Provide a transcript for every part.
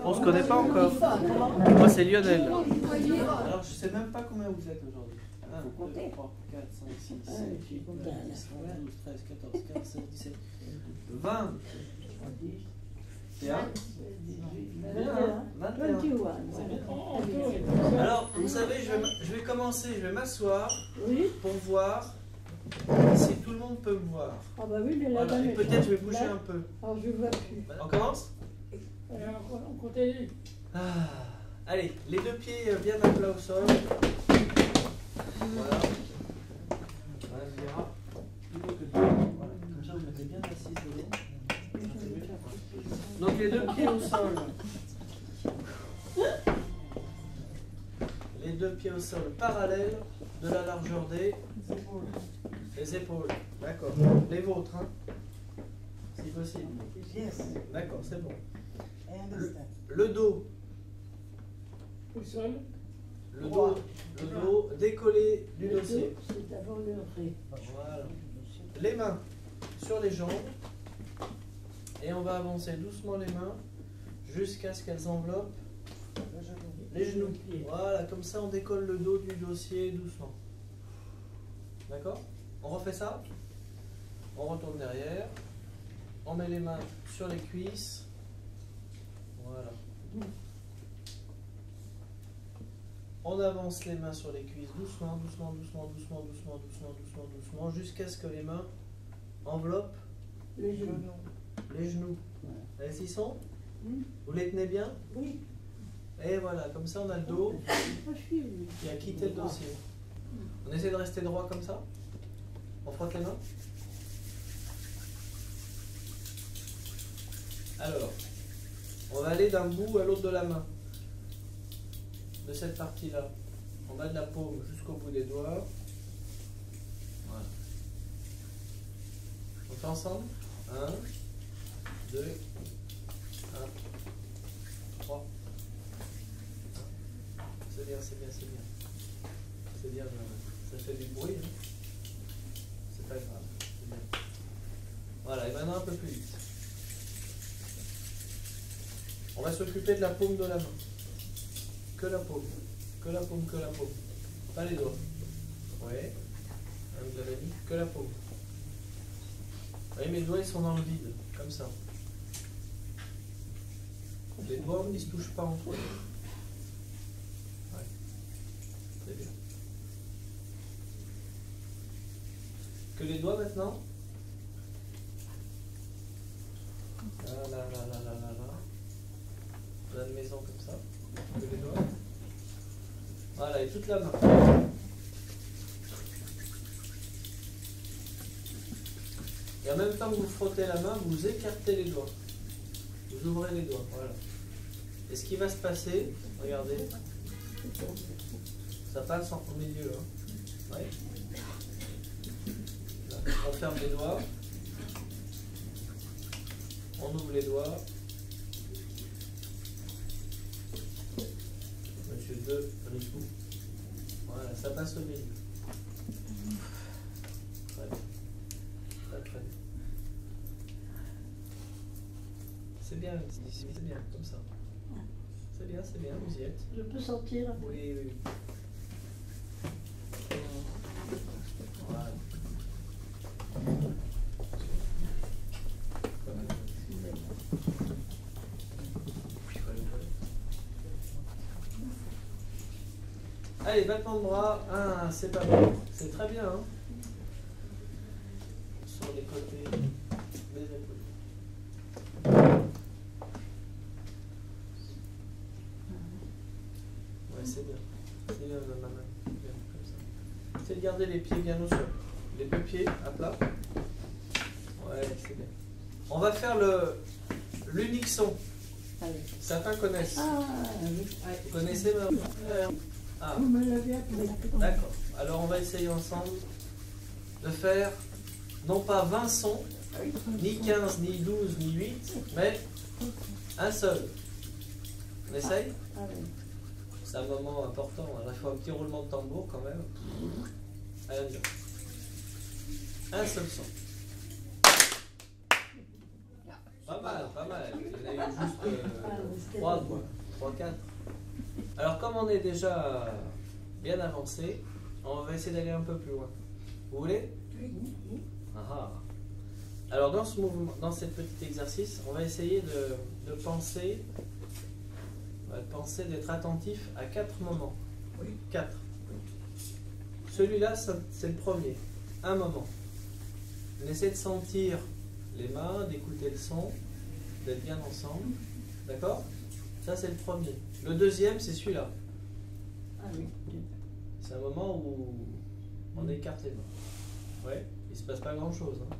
On se connaît pas encore. Moi c'est Lionel. Alors je sais même pas combien vous êtes aujourd'hui. 1, 2, 3, 4, 5, 6, 7, 8, 9, 10, 11, 12, 13, 14, 15, 16, 17, 20. Bien. Bien. 21. Alors, vous savez, je vais commencer, je vais m'asseoir pour voir si tout le monde peut me voir. Ah bah oui, mais là, Voilà. Et peut-être je vais bouger un peu. Alors je vois plus. On commence? On continue. Allez, les deux pieds bien à plat au sol. Voilà. Voilà, comme ça vous mettez bien assis dedans. Donc les deux pieds au sol. Les deux pieds au sol parallèles de la largeur des épaules. D'accord. Les vôtres, hein, si possible. D'accord, c'est bon. Le dos. Au sol. Le dos décollé du dossier. C'est d'abord le ré. Voilà. Les mains sur les jambes. Et on va avancer doucement les mains jusqu'à ce qu'elles enveloppent les genoux. Voilà, comme ça on décolle le dos du dossier doucement. D'accord? On refait ça? On retourne derrière. On met les mains sur les cuisses. Voilà. On avance les mains sur les cuisses doucement, doucement, doucement, doucement, doucement, doucement, doucement, doucement, jusqu'à ce que les mains enveloppent Les genoux. les genoux. Elles y sont? Vous les tenez bien? Oui. Et voilà, comme ça on a le dos qui a quitté le dossier. On essaie de rester droit comme ça. On frotte les mains. Alors, on va aller d'un bout à l'autre de la main. De cette partie-là. On va de la paume jusqu'au bout des doigts. Voilà. On fait ensemble. 1, 2, 1, 3. C'est bien, c'est bien, c'est bien. C'est bien, ça fait du bruit. Hein. C'est pas grave. C'est bien. Voilà, et maintenant un peu plus vite. On va s'occuper de la paume de la main. Que la paume. Que la paume, que la paume. Pas les doigts. Ouais. Vous avez dit que la paume. Vous voyez, mes doigts ils sont dans le vide, comme ça. Les doigts ils ne se touchent pas entre eux. Ouais. C'est bien. Que les doigts maintenant. Là, là, là, là, là, là, là. La maison comme ça. Que les doigts. Voilà, et toute la main. Et en même temps que vous frottez la main, vous écartez les doigts. Vous ouvrez les doigts, voilà. Et ce qui va se passer, regardez, ça passe au milieu. Hein. Ouais. Là, on ferme les doigts. On ouvre les doigts. Monsieur 2, prenez tout. Voilà, ça passe au milieu. Très bien. Très bien. C'est bien, c'est bien, comme ça. C'est bien, vous y êtes. Je peux sortir? Oui, oui. Voilà. Allez, battement de bras. Ah, c'est pas mal. C'est très bien. Hein. Sur les côtés des épaules. Ouais, c'est bien. C'est bien, maman. Bien, comme ça. C'est de garder les pieds bien au sol. Les deux pieds à plat. Ouais, c'est bien. On va faire l'unixon. Certains connaissent. Vous connaissez, maman? Ah. Vous me l'avez appelé. D'accord. Alors on va essayer ensemble de faire non pas 20 sons, ni 15, ni 12, ni 8, mais un seul. On essaye? C'est un moment important. Alors il faut un petit roulement de tambour quand même. Allez, on y va. Un seul son. Pas mal, pas mal. Il y en a eu juste Ah, oui, c'était 3 pas quoi. 3, 4. Alors comme on est déjà bien avancé, on va essayer d'aller un peu plus loin. Vous voulez? Oui. Ah ah. Alors dans ce mouvement, dans ce petit exercice, on va essayer de penser, d'être attentif à 4 moments. Oui. 4. Celui-là, c'est le premier. Un moment. On essaie de sentir les mains, d'écouter le son, d'être bien ensemble. D'accord? Ça, c'est le premier. Le deuxième, c'est celui-là. Ah oui. C'est un moment où on écarte les mains. Ouais, il ne se passe pas grand-chose. Hein.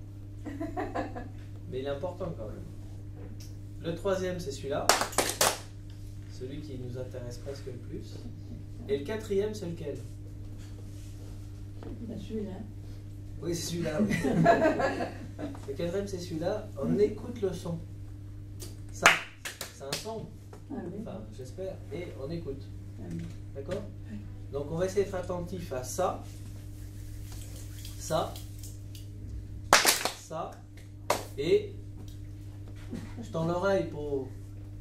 Mais il est important quand même. Le troisième, c'est celui-là. Celui qui nous intéresse presque le plus. Et le quatrième, c'est lequel? Ben, celui-là. Oui, c'est celui-là. Oui. Le quatrième, c'est celui-là. On écoute le son. Ça, c'est un son. Ah oui. Enfin, j'espère. Et on écoute. Ah oui. D'accord? Donc, on va essayer d'être attentif à ça. Ça. Ça. Et je tends l'oreille pour...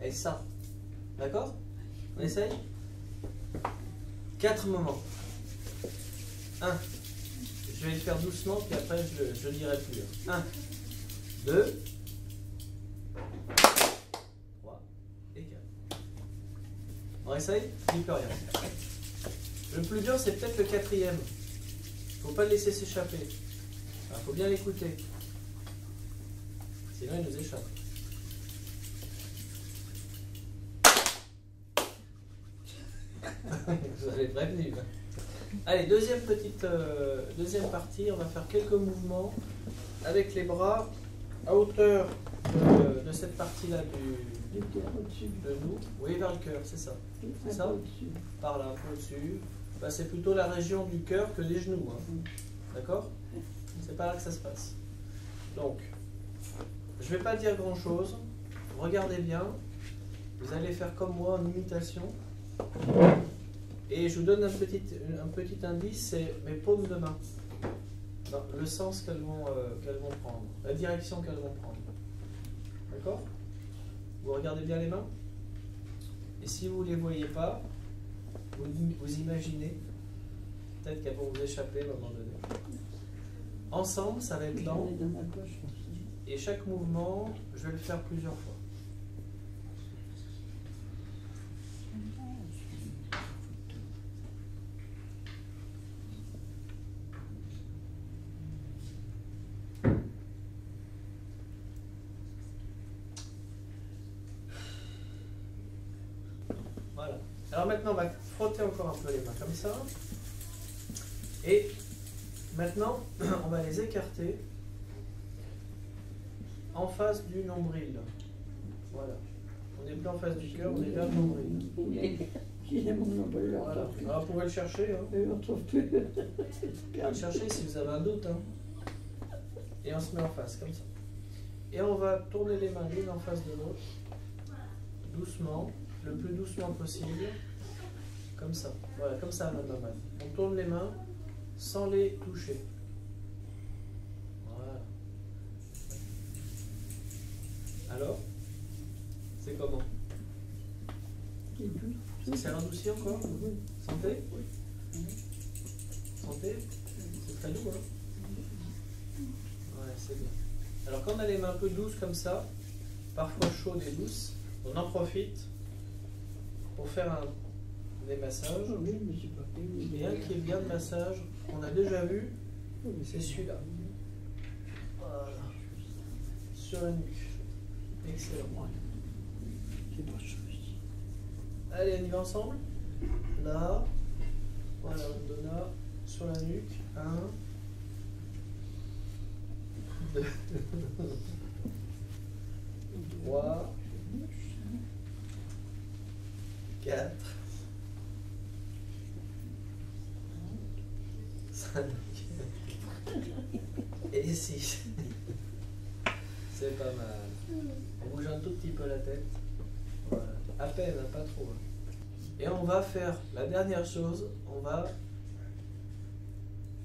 Et ça. D'accord? On essaye? 4 moments. 1. Je vais le faire doucement, puis après je ne dirai plus. 1, 2, 3 et 4. On essaye? Je dis plus rien. Le plus dur, c'est peut-être le quatrième. Il ne faut pas le laisser s'échapper. Il faut bien l'écouter. Sinon, il nous échappe. Vous avez prévenu. Allez, deuxième partie, on va faire quelques mouvements avec les bras à hauteur de cette partie-là Du cœur au-dessus. de nous. Oui, vers le cœur, c'est ça. Un ça peu au-dessus. Par là, un peu au-dessus. Bah, c'est plutôt la région du cœur que des genoux. Hein. D'accord? C'est pas là que ça se passe. Donc, je ne vais pas dire grand-chose. Regardez bien. Vous allez faire comme moi en imitation. Et je vous donne un petit indice, c'est mes paumes de main. Non, le sens qu'elles vont prendre, la direction qu'elles vont prendre. D'accord? Vous regardez bien les mains? Et si vous ne les voyez pas, vous imaginez. Peut-être qu'elles vont vous échapper à un moment donné. Ensemble, ça va être lent. J'en ai dans ma poche aussi. Et chaque mouvement, je vais le faire plusieurs fois. Voilà. Alors maintenant, on va frotter encore un peu les mains comme ça. Et maintenant, on va les écarter en face du nombril. Voilà. On n'est plus en face du cœur, on est vers le nombril. Il est mon nombril, Voilà. Alors, vous pouvez le chercher. Hein. je ne retrouve plus. Vous pouvez le chercher si vous avez un doute. Hein. Et on se met en face, comme ça. Et on va tourner les mains l'une en face de l'autre. Doucement, le plus doucement possible. Comme ça. Voilà, comme ça, madame. On tourne les mains sans les toucher. Voilà. Alors, c'est comment? Ça s'est radouci encore? Sentez? Sentez? C'est très doux, hein? Ouais, c'est bien. Alors, quand on a les mains un peu douces comme ça, parfois chaudes et douces, on en profite pour faire des massages. Et un qui est bien de massage, qu'on a déjà vu, c'est celui-là. Voilà. Sur la nuque. Excellent. Allez, on y va ensemble. Là. Voilà, on donne là. Sur la nuque. 1. 2. 3. 4. 5. Et 6. C'est pas mal. On bouge un tout petit peu la tête. Voilà. À peine, hein, pas trop. Et on va faire la dernière chose. On va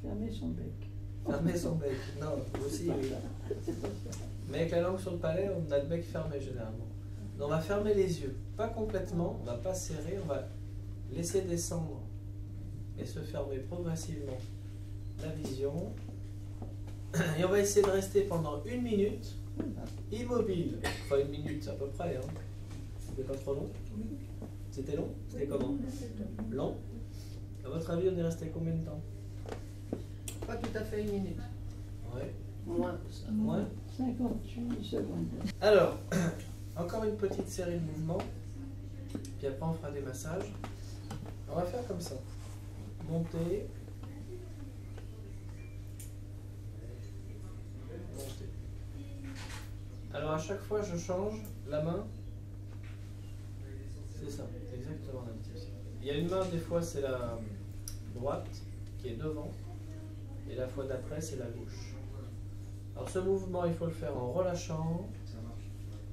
Fermer son bec. fermer son bec. Non, aussi, oui. Mais avec la langue sur le palais, on a le bec fermé généralement. On va fermer les yeux, pas complètement, on va pas serrer, on va laisser descendre et se fermer progressivement la vision. Et on va essayer de rester pendant 1 minute immobile. Enfin 1 minute à peu près. Hein. C'était pas trop long? C'était long? C'était comment? Long? À votre avis, on est resté combien de temps? Pas tout à fait 1 minute. Ouais. Moins. Moins? 58 secondes. Alors, encore une petite série de mouvements. Puis après, on fera des massages. On va faire comme ça. Monter. Monter. Alors, à chaque fois, je change la main. C'est ça, c'est exactement la même chose. Il y a une main, des fois, c'est la droite qui est devant. Et la fois d'après, c'est la gauche. Alors, ce mouvement, il faut le faire en relâchant.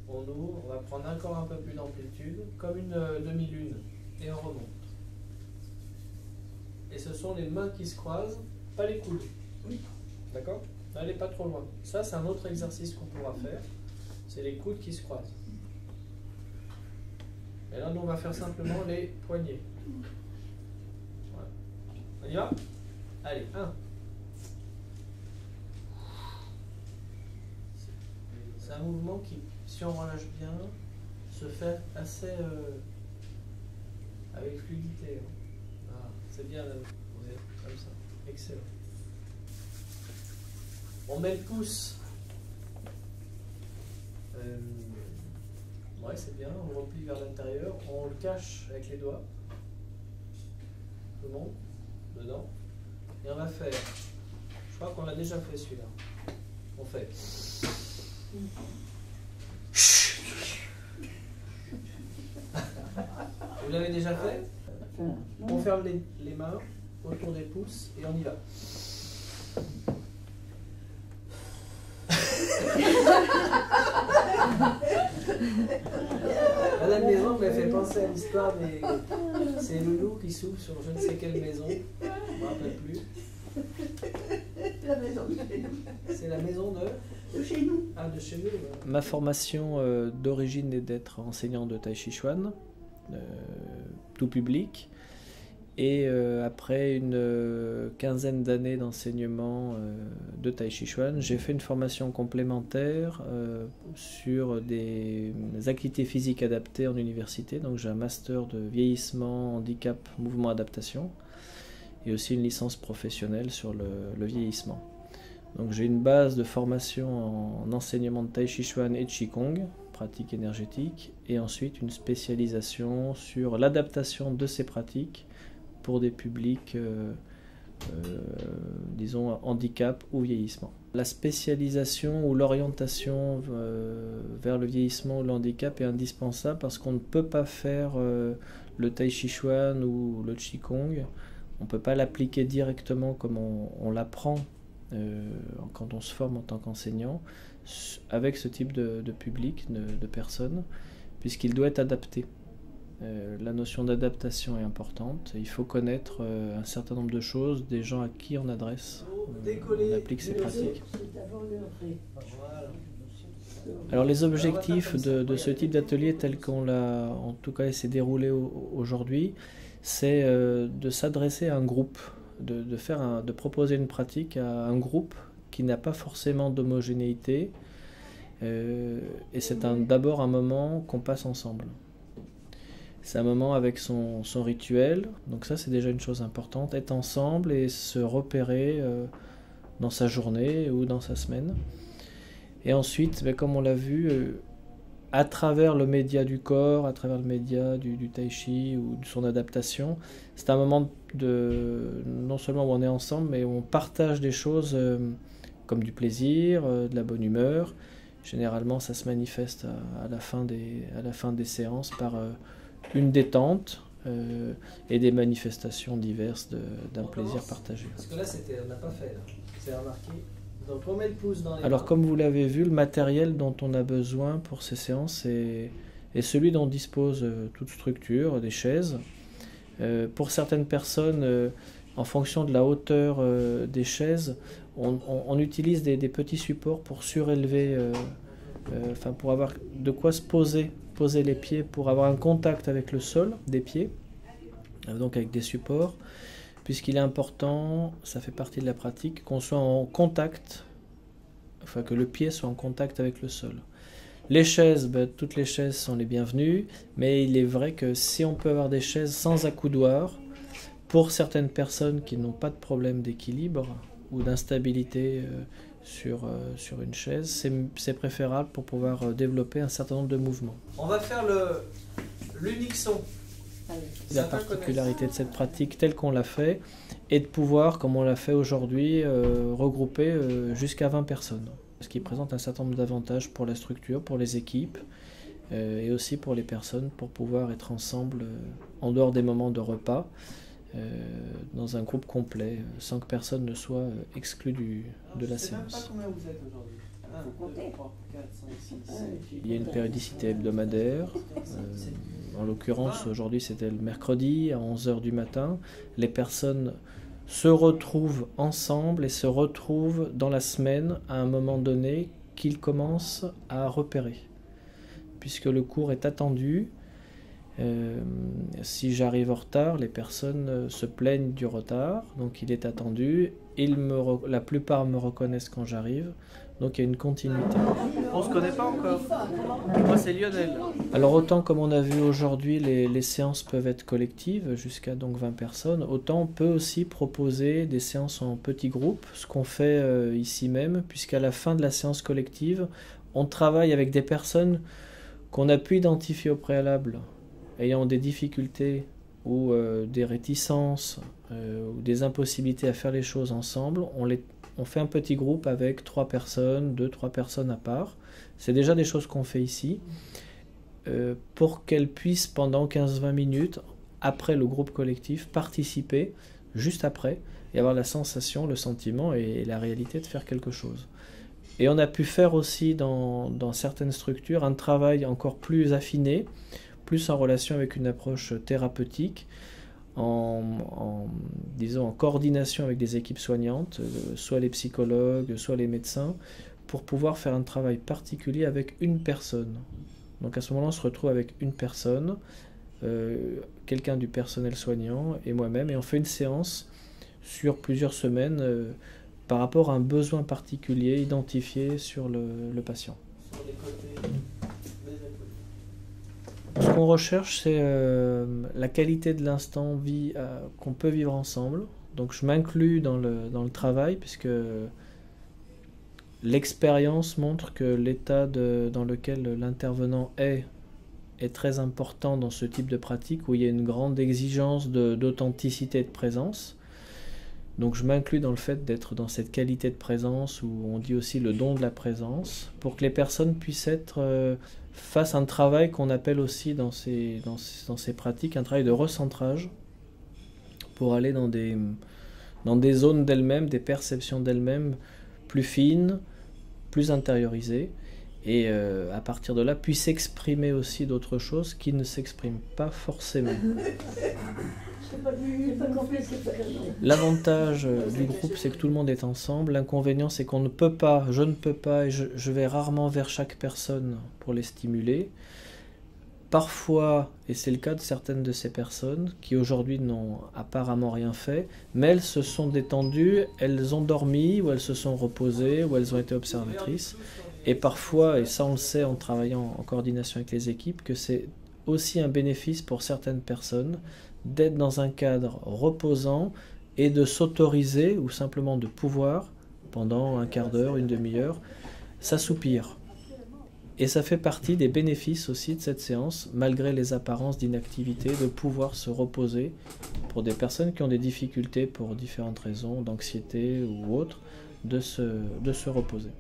On ouvre, on va prendre encore un peu plus d'amplitude, comme une demi-lune, et on remonte. Et ce sont les mains qui se croisent, pas les coudes. D'accord? N'allez pas trop loin. Ça, c'est un autre exercice qu'on pourra faire. C'est les coudes qui se croisent. Et là, nous, on va faire simplement les poignets. Voilà. On y va? Allez, 1. C'est un mouvement qui, si on relâche bien, se fait assez avec fluidité. Hein. Ah, c'est bien là, vous êtes comme ça. Excellent. On met le pouce. Ouais, c'est bien. On le replie vers l'intérieur. On le cache avec les doigts. Tout le monde dedans. Et on va faire. Je crois qu'on l'a déjà fait celui-là. On fait. Vous l'avez déjà fait? On ferme les mains autour des pouces et on y va. À la maison, me fait penser à l'histoire des ces loulous qui s'ouvrent sur je ne sais quelle maison. Je ne me rappelle plus. La maison de chez nous. C'est la maison De chez nous. Ah, de chez nous. Ma formation d'origine est d'être enseignant de Tai Chi Chuan, tout public. Et après une quinzaine d'années d'enseignement de Tai Chi Chuan, j'ai fait une formation complémentaire sur des activités physiques adaptées en université. Donc j'ai un master de vieillissement, handicap, mouvement, adaptation. Et aussi une licence professionnelle sur le vieillissement. Donc j'ai une base de formation en enseignement de Tai Chi Chuan et de Qigong, pratique énergétique, et ensuite une spécialisation sur l'adaptation de ces pratiques pour des publics, disons, handicap ou vieillissement. La spécialisation ou l'orientation vers le vieillissement ou le handicap est indispensable parce qu'on ne peut pas faire le Tai Chi Chuan ou le Qigong. On ne peut pas l'appliquer directement comme on l'apprend quand on se forme en tant qu'enseignant avec ce type de public, de personnes, puisqu'il doit être adapté. La notion d'adaptation est importante. Il faut connaître un certain nombre de choses des gens à qui on adresse, on applique ces pratiques. Alors les objectifs de ce type d'atelier tel qu'on l'a en tout cas s'est déroulé aujourd'hui, c'est de s'adresser à un groupe, de proposer une pratique à un groupe qui n'a pas forcément d'homogénéité, et c'est d'abord un moment qu'on passe ensemble. C'est un moment avec son rituel, donc ça c'est déjà une chose importante, être ensemble et se repérer dans sa journée ou dans sa semaine. Et ensuite, comme on l'a vu, à travers le média du corps, à travers le média du tai chi ou de son adaptation, c'est un moment non seulement où on est ensemble, mais où on partage des choses comme du plaisir, de la bonne humeur. Généralement, ça se manifeste à la fin des séances par une détente et des manifestations diverses d'un plaisir partagé. Parce que là, on n'a pas fait, c'est remarqué. Donc on met le pouce dans les mains. Comme vous l'avez vu, le matériel dont on a besoin pour ces séances est celui dont dispose toute structure, des chaises. Pour certaines personnes, en fonction de la hauteur des chaises, on utilise des petits supports pour surélever, pour avoir de quoi se poser poser les pieds pour avoir un contact avec le sol des pieds, donc avec des supports, puisqu'il est important, ça fait partie de la pratique, qu'on soit en contact, enfin que le pied soit en contact avec le sol. Les chaises, toutes les chaises sont les bienvenues, mais il est vrai que si on peut avoir des chaises sans accoudoir, pour certaines personnes qui n'ont pas de problème d'équilibre ou d'instabilité sur une chaise, c'est préférable pour pouvoir développer un certain nombre de mouvements. On va faire l'unixon. La particularité de cette pratique telle qu'on l'a fait est de pouvoir, comme on l'a fait aujourd'hui, regrouper jusqu'à 20 personnes. Ce qui présente un certain nombre d'avantages pour la structure, pour les équipes et aussi pour les personnes pour pouvoir être ensemble en dehors des moments de repas dans un groupe complet sans que personne ne soit exclu de la séance. Je ne sais même pas combien vous êtes aujourd'hui. 1, 2, 3, 4, 5, 6, 7, il y a une périodicité hebdomadaire. En l'occurrence, aujourd'hui c'était le mercredi à 11h du matin. Les personnes se retrouvent ensemble et se retrouvent dans la semaine à un moment donné qu'ils commencent à repérer. Puisque le cours est attendu, si j'arrive en retard, les personnes se plaignent du retard, donc il est attendu. La plupart me reconnaissent quand j'arrive, donc il y a une continuité. On ne se connaît pas encore. Moi c'est Lionel. Alors autant comme on a vu aujourd'hui, les séances peuvent être collectives, jusqu'à donc 20 personnes, autant on peut aussi proposer des séances en petits groupes, ce qu'on fait ici même, puisqu'à la fin de la séance collective, on travaille avec des personnes qu'on a pu identifier au préalable, ayant des difficultés ou des réticences ou des impossibilités à faire les choses ensemble. On fait un petit groupe avec 3 personnes, 2-3 personnes à part. C'est déjà des choses qu'on fait ici, pour qu'elles puissent pendant 15-20 minutes, après le groupe collectif, participer juste après et avoir la sensation, le sentiment et la réalité de faire quelque chose. Et on a pu faire aussi dans certaines structures un travail encore plus affiné, plus en relation avec une approche thérapeutique, disons, en coordination avec des équipes soignantes, soit les psychologues, soit les médecins, pour pouvoir faire un travail particulier avec une personne. Donc à ce moment-là, on se retrouve avec une personne, quelqu'un du personnel soignant et moi-même, et on fait une séance sur plusieurs semaines par rapport à un besoin particulier identifié sur le patient. Sur les côtés. Ce qu'on recherche, c'est la qualité de l'instant vie qu'on peut vivre ensemble. Donc je m'inclus dans le travail, puisque l'expérience montre que l'état dans lequel l'intervenant est très important dans ce type de pratique, où il y a une grande exigence d'authenticité et de présence. Donc je m'inclus dans le fait d'être dans cette qualité de présence, où on dit aussi le don de la présence, pour que les personnes puissent être face à un travail qu'on appelle aussi dans ces pratiques, un travail de recentrage, pour aller dans des zones d'elles-mêmes, des perceptions d'elles-mêmes plus fines, plus intériorisées, et à partir de là, puissent exprimer aussi d'autres choses qui ne s'expriment pas forcément. L'avantage du groupe, c'est que tout le monde est ensemble. L'inconvénient, c'est qu'on ne peut pas, je ne peux pas, et je vais rarement vers chaque personne pour les stimuler. Parfois, et c'est le cas de certaines de ces personnes, qui aujourd'hui n'ont apparemment rien fait, mais elles se sont détendues, elles ont dormi, ou elles se sont reposées, ou elles ont été observatrices. Et parfois, et ça on le sait en travaillant en coordination avec les équipes, que c'est aussi un bénéfice pour certaines personnes d'être dans un cadre reposant et de s'autoriser, ou simplement de pouvoir, pendant un quart d'heure, une demi-heure, s'assoupir. Et ça fait partie des bénéfices aussi de cette séance, malgré les apparences d'inactivité, de pouvoir se reposer pour des personnes qui ont des difficultés pour différentes raisons, d'anxiété ou autres, de se reposer.